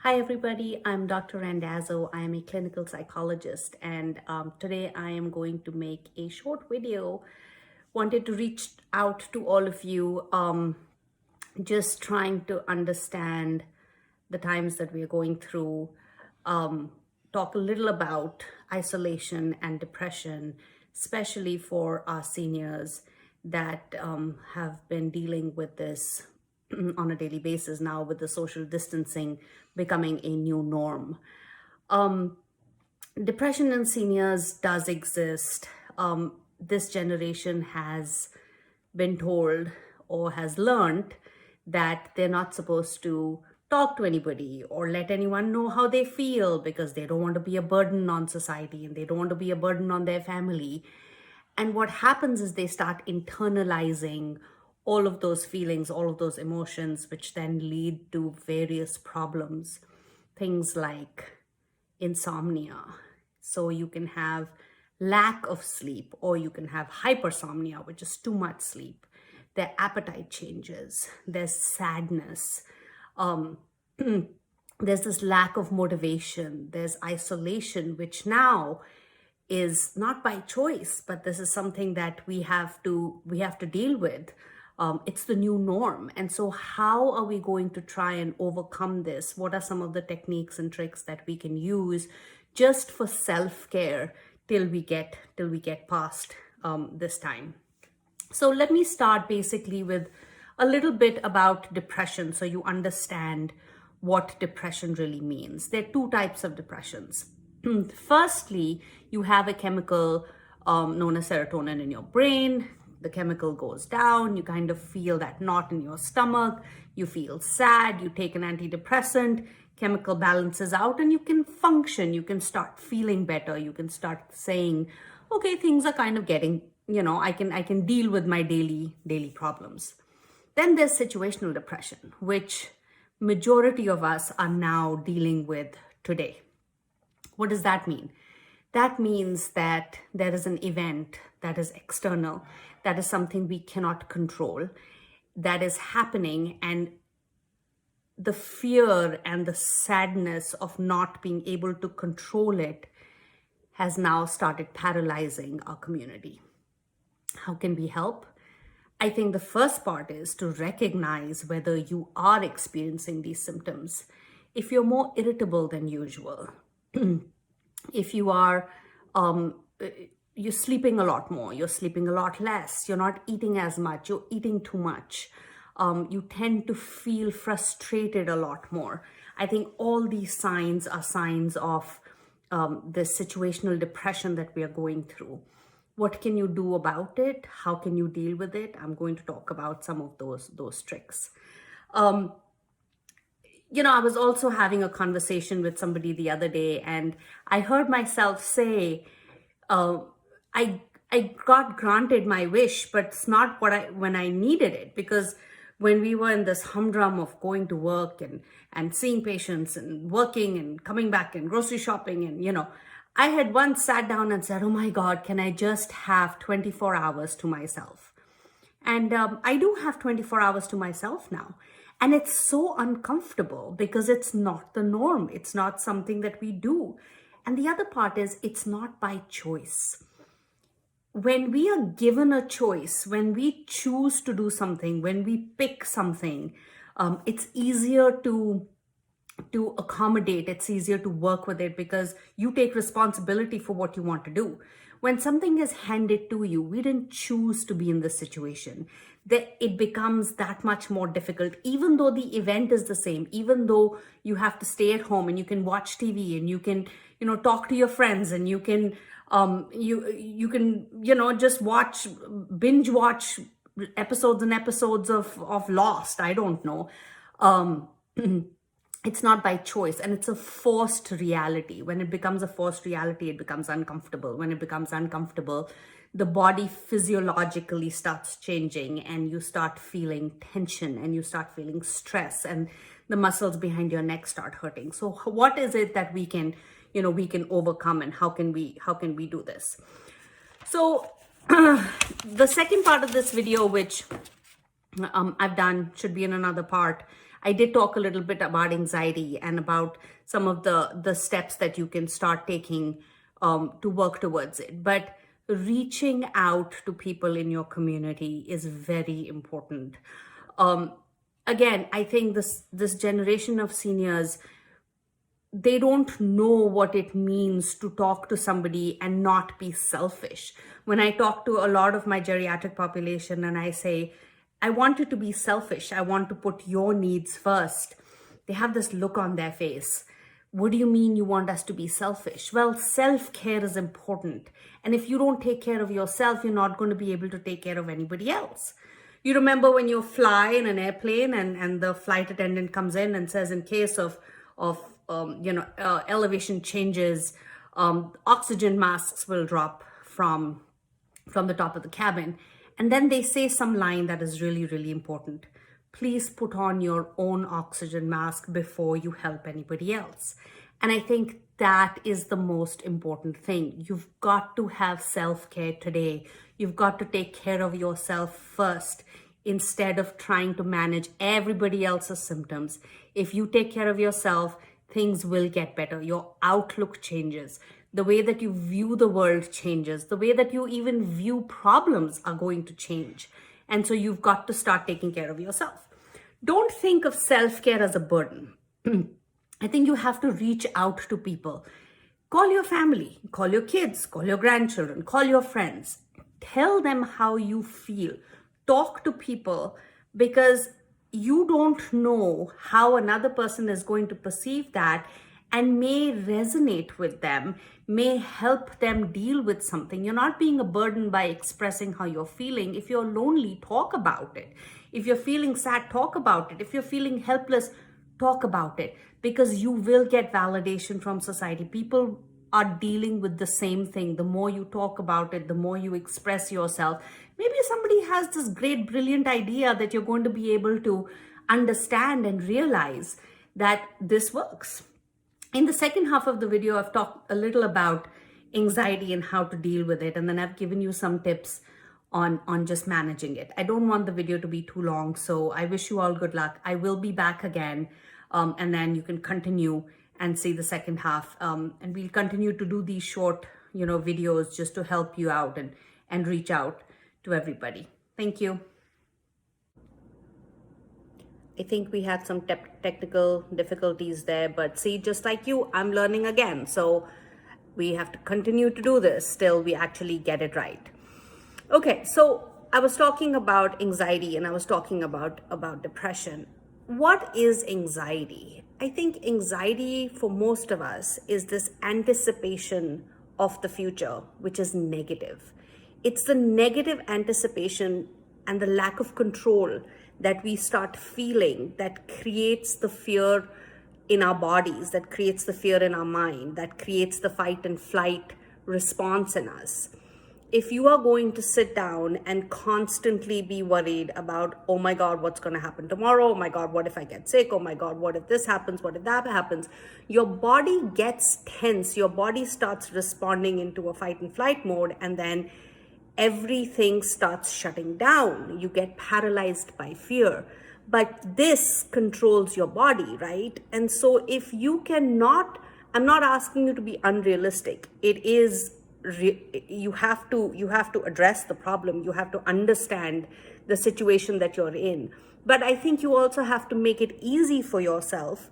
Hi everybody, I'm Dr. Randazzo. I am a clinical psychologist and today I am going to make a short video. Wanted to reach out to all of you, just trying to understand the times that we are going through, talk a little about isolation and depression, especially for our seniors that have been dealing with this on a daily basis now with the social distancing becoming a new norm. Depression in seniors does exist. This generation has been told or has learned that they're not supposed to talk to anybody or let anyone know how they feel because they don't want to be a burden on society and they don't want to be a burden on their family. And what happens is they start internalizing all of those feelings, all of those emotions, which then lead to various problems. Things like insomnia. So you can have lack of sleep, or you can have hypersomnia, which is too much sleep. Their appetite changes. There's sadness. There's this lack of motivation. There's isolation, which now is not by choice, but this is something that we have to deal with. It's the new norm. And so how are we going to try and overcome this? What are some of the techniques and tricks that we can use just for self-care till we get past this time? So let me start basically with a little bit about depression so you understand what depression really means. There are two types of depressions. Firstly, you have a chemical known as serotonin in your brain. The chemical goes down, you kind of feel that knot in your stomach, you feel sad, you take an antidepressant, chemical balances out and you can function, you can start feeling better, you can start saying, okay, things are kind of getting, I can deal with my daily problems. Then there's situational depression, which majority of us are now dealing with today. What does that mean? That means that there is an event that is external, that is something we cannot control, that is happening, and the fear and the sadness of not being able to control it has now started paralyzing our community. How can we help? I think the first part is to recognize whether you are experiencing these symptoms. If you're more irritable than usual, if you are, you're sleeping a lot more, you're sleeping a lot less, you're not eating as much, you're eating too much, you tend to feel frustrated a lot more. I think all these signs are signs of this situational depression that we are going through. What can you do about it? How can you deal with it? I'm going to talk about some of those tricks. I was also having a conversation with somebody the other day, and I heard myself say, I got granted my wish, but it's not when I needed it, because when we were in this humdrum of going to work and seeing patients and working and coming back and grocery shopping, and I had once sat down and said, oh my God, can I just have 24 hours to myself? And I do have 24 hours to myself now. And it's so uncomfortable because it's not the norm. It's not something that we do. And the other part is it's not by choice. When we are given a choice, when we choose to do something, when we pick something, it's easier to accommodate, it's easier to work with it because you take responsibility for what you want to do. When something is handed to you, we didn't choose to be in this situation, that it becomes that much more difficult, even though the event is the same, even though you have to stay at home and you can watch TV and you can, talk to your friends and you can, you can, just binge watch episodes and episodes of Lost. I don't know. It's not by choice, and it's a forced reality. When it becomes a forced reality, it becomes uncomfortable. When it becomes uncomfortable, the body physiologically starts changing and you start feeling tension and you start feeling stress and the muscles behind your neck start hurting. So what is it that we can overcome, and how can we do this? So the second part of this video, which I've done, should be in another part. I did talk a little bit about anxiety and about some of the steps that you can start taking to work towards it. But reaching out to people in your community is very important. Um, Again, I think this generation of seniors, they don't know what it means to talk to somebody and not be selfish. When I talk to a lot of my geriatric population and I say, I want you to be selfish, I want to put your needs first, they have this look on their face. What do you mean you want us to be selfish? Well, self-care is important. And if you don't take care of yourself, you're not going to be able to take care of anybody else. You remember when you fly in an airplane and the flight attendant comes in and says, in case of elevation changes, oxygen masks will drop from the top of the cabin. And then they say some line that is really, really important. Please put on your own oxygen mask before you help anybody else. And I think that is the most important thing. You've got to have self-care today. You've got to take care of yourself first instead of trying to manage everybody else's symptoms. If you take care of yourself, things will get better. Your outlook changes. The way that you view the world changes. The way that you even view problems are going to change. And so you've got to start taking care of yourself. Don't think of self-care as a burden. I think you have to reach out to people. Call your family, call your kids, call your grandchildren, call your friends. Tell them how you feel. Talk to people, because you don't know how another person is going to perceive that and may resonate with them, may help them deal with something. You're not being a burden by expressing how you're feeling. If you're lonely, talk about it. If you're feeling sad, talk about it. If you're feeling helpless, talk about it, because you will get validation from society. People are dealing with the same thing. The more you talk about it, the more you express yourself. Maybe somebody has this great, brilliant idea that you're going to be able to understand and realize that this works. In the second half of the video, I've talked a little about anxiety and how to deal with it. And then I've given you some tips on just managing it. I don't want the video to be too long, so I wish you all good luck. I will be back again, and then you can continue and see the second half. And we'll continue to do these short, videos just to help you out and reach out to everybody. Thank you. I think we had some technical difficulties there, but see, just like you, I'm learning again. So we have to continue to do this till we actually get it right. Okay, so I was talking about anxiety and I was talking about depression. What is anxiety? I think anxiety for most of us is this anticipation of the future, which is negative. It's the negative anticipation and the lack of control that we start feeling that creates the fear in our bodies, that creates the fear in our mind, that creates the fight and flight response in us. If you are going to sit down and constantly be worried about, oh my God, what's going to happen tomorrow? Oh my God, what if I get sick? Oh my God, what if this happens? What if that happens? Your body gets tense. Your body starts responding into a fight and flight mode, and then everything starts shutting down. You get paralyzed by fear. But this controls your body, right? And so if you cannot, I'm not asking you to be unrealistic. It is, you have to address the problem. You have to understand the situation that you're in. But I think you also have to make it easy for yourself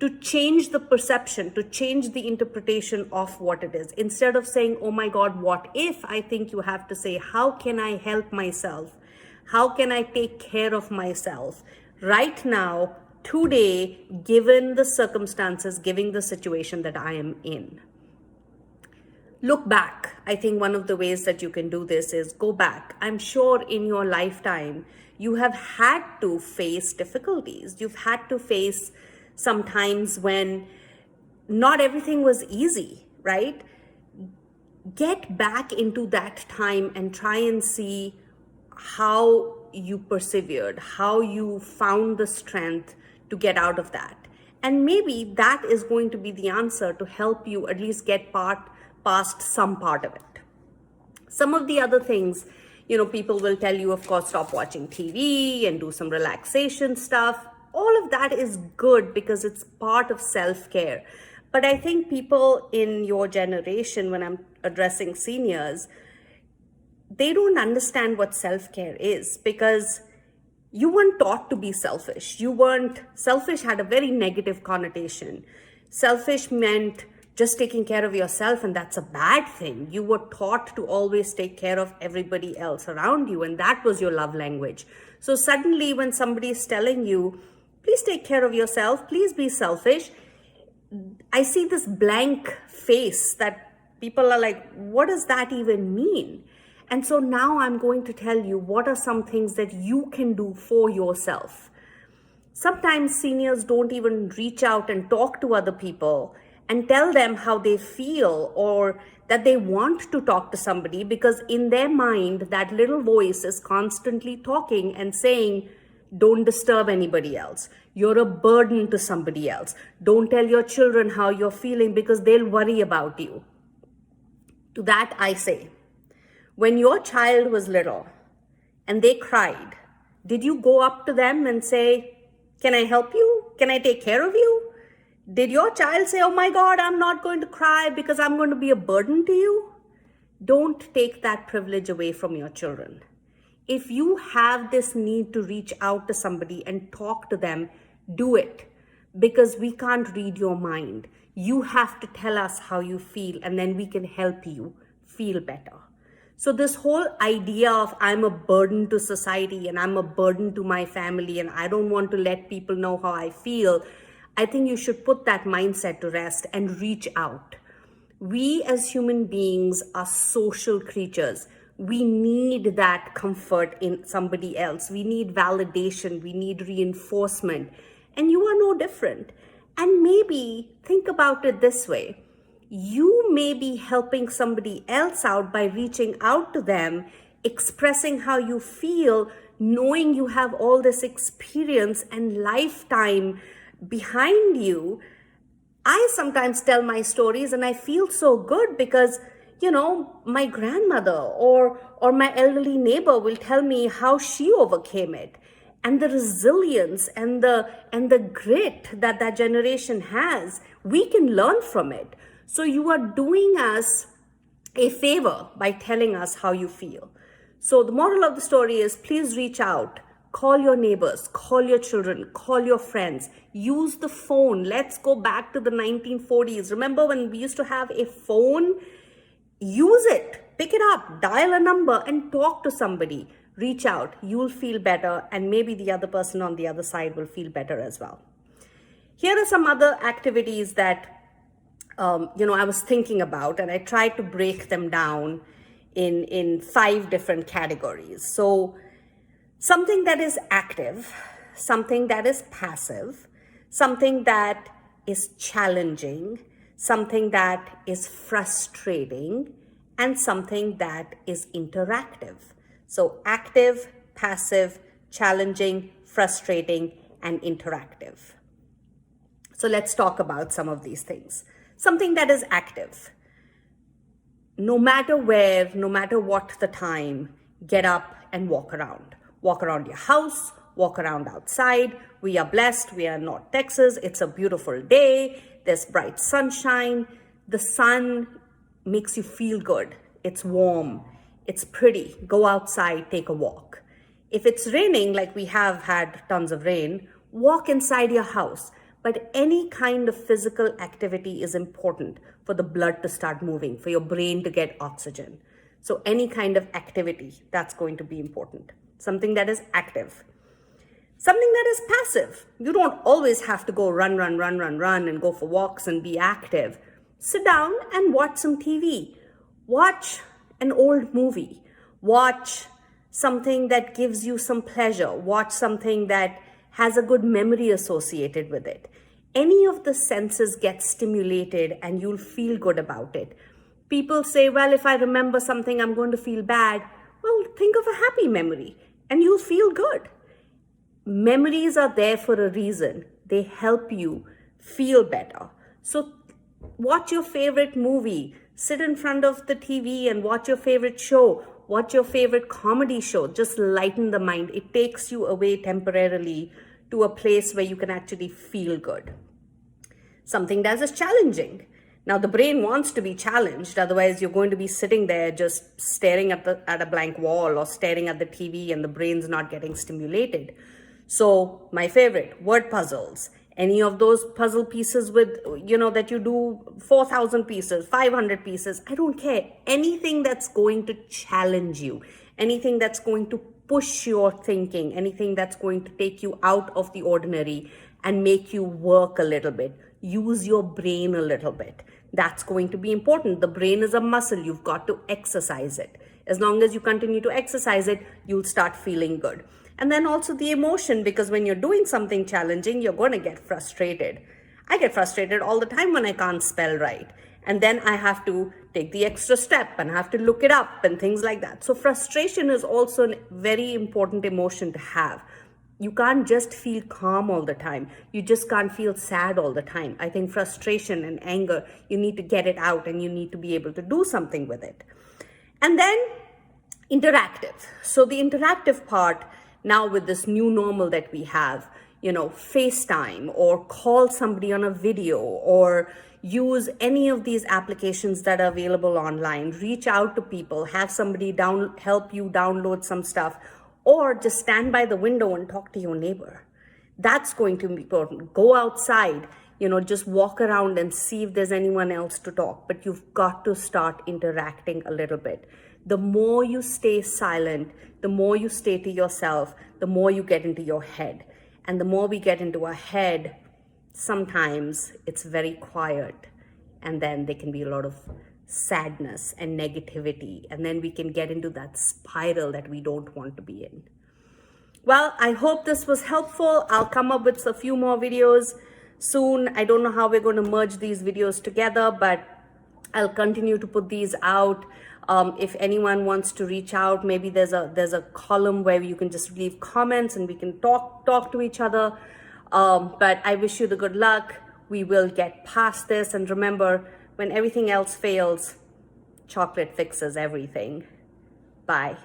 to change the perception, to change the interpretation of what it is. Instead of saying, oh my God, what if? I think you have to say, how can I help myself? How can I take care of myself right now, today, given the circumstances, given the situation that I am in? Look back. I think one of the ways that you can do this is go back. I'm sure in your lifetime, you have had to face difficulties. You've had to face some times when not everything was easy, right? Get back into that time and try and see how you persevered, how you found the strength to get out of that. And maybe that is going to be the answer to help you at least get past some part of it. Some of the other things, people will tell you, of course, stop watching TV and do some relaxation stuff. All of that is good because it's part of self-care. But I think people in your generation, when I'm addressing seniors, they don't understand what self-care is because you weren't taught to be selfish. Selfish had a very negative connotation. Selfish meant just taking care of yourself, and that's a bad thing. You were taught to always take care of everybody else around you, and that was your love language. So suddenly when somebody is telling you, please take care of yourself, please be selfish, I see this blank face that people are like, what does that even mean? And so now I'm going to tell you what are some things that you can do for yourself. Sometimes seniors don't even reach out and talk to other people and tell them how they feel or that they want to talk to somebody, because in their mind, that little voice is constantly talking and saying, don't disturb anybody else. You're a burden to somebody else. Don't tell your children how you're feeling because they'll worry about you. To that I say, when your child was little and they cried, did you go up to them and say, can I help you? Can I take care of you? Did your child say, oh my God, I'm not going to cry because I'm going to be a burden to you? Don't take that privilege away from your children. If you have this need to reach out to somebody and talk to them, do it, because we can't read your mind. You have to tell us how you feel, and then we can help you feel better. So this whole idea of I'm a burden to society and I'm a burden to my family and I don't want to let people know how I feel, I think you should put that mindset to rest and reach out. We as human beings are social creatures. We need that comfort in somebody else. We need validation. We need reinforcement. And you are no different. And maybe think about it this way. You may be helping somebody else out by reaching out to them, expressing how you feel, knowing you have all this experience and lifetime behind you. I sometimes tell my stories and I feel so good because, my grandmother or my elderly neighbor will tell me how she overcame it, and the resilience and the grit that generation has. We can learn from it. So you are doing us a favor by telling us how you feel. So the moral of the story is, please reach out. Call your neighbors, call your children, call your friends, use the phone. Let's go back to the 1940s. Remember when we used to have a phone? Use it, pick it up, dial a number and talk to somebody. Reach out, you'll feel better, and maybe the other person on the other side will feel better as well. Here are some other activities that I was thinking about, and I tried to break them down in 5 different categories. So something that is active, something that is passive, something that is challenging, something that is frustrating, and something that is interactive. So active, passive, challenging, frustrating, and interactive. So let's talk about some of these things. Something that is active. No matter where, no matter what the time, get up and walk around. Walk around your house, walk around outside. We are blessed. We are in North Texas. It's a beautiful day. There's bright sunshine. The sun makes you feel good. It's warm. It's pretty. Go outside, take a walk. If it's raining, like we have had tons of rain, walk inside your house. But any kind of physical activity is important for the blood to start moving, for your brain to get oxygen. So any kind of activity, that's going to be important. Something that is active. Something that is passive. You don't always have to go run and go for walks and be active. Sit down and watch some TV. Watch an old movie. Watch something that gives you some pleasure. Watch something that has a good memory associated with it. Any of the senses get stimulated and you'll feel good about it. People say, well, if I remember something, I'm going to feel bad. Well, think of a happy memory and you'll feel good. Memories are there for a reason. They help you feel better. So watch your favorite movie. Sit in front of the TV and watch your favorite show. Watch your favorite comedy show. Just lighten the mind. It takes you away temporarily to a place where you can actually feel good. Something that is challenging. Now, the brain wants to be challenged. Otherwise, you're going to be sitting there just staring at a blank wall or staring at the TV, and the brain's not getting stimulated. So my favorite, word puzzles. Any of those puzzle pieces with, that you do 4,000 pieces, 500 pieces, I don't care. Anything that's going to challenge you, anything that's going to push your thinking, anything that's going to take you out of the ordinary and make you work a little bit. Use your brain a little bit. That's going to be important. The brain is a muscle. You've got to exercise it. As long as you continue to exercise it, you'll start feeling good. And then also the emotion, because when you're doing something challenging, you're going to get frustrated. I get frustrated all the time when I can't spell right. And then I have to take the extra step and I have to look it up and things like that. So frustration is also a very important emotion to have. You can't just feel calm all the time. You just can't feel sad all the time. I think frustration and anger, you need to get it out and you need to be able to do something with it. And then interactive. So the interactive part, now with this new normal that we have, FaceTime or call somebody on a video or use any of these applications that are available online, reach out to people, have somebody help you download some stuff, or just stand by the window and talk to your neighbor. That's going to be important. Go outside, just walk around and see if there's anyone else to talk, but you've got to start interacting a little bit. The more you stay silent, the more you stay to yourself, the more you get into your head. And the more we get into our head, sometimes it's very quiet. And then there can be a lot of sadness and negativity. And then we can get into that spiral that we don't want to be in. Well, I hope this was helpful. I'll come up with a few more videos soon. I don't know how we're going to merge these videos together, but I'll continue to put these out. If anyone wants to reach out, maybe there's a column where you can just leave comments and we can talk to each other. But I wish you the good luck. We will get past this. And remember, when everything else fails, chocolate fixes everything. Bye.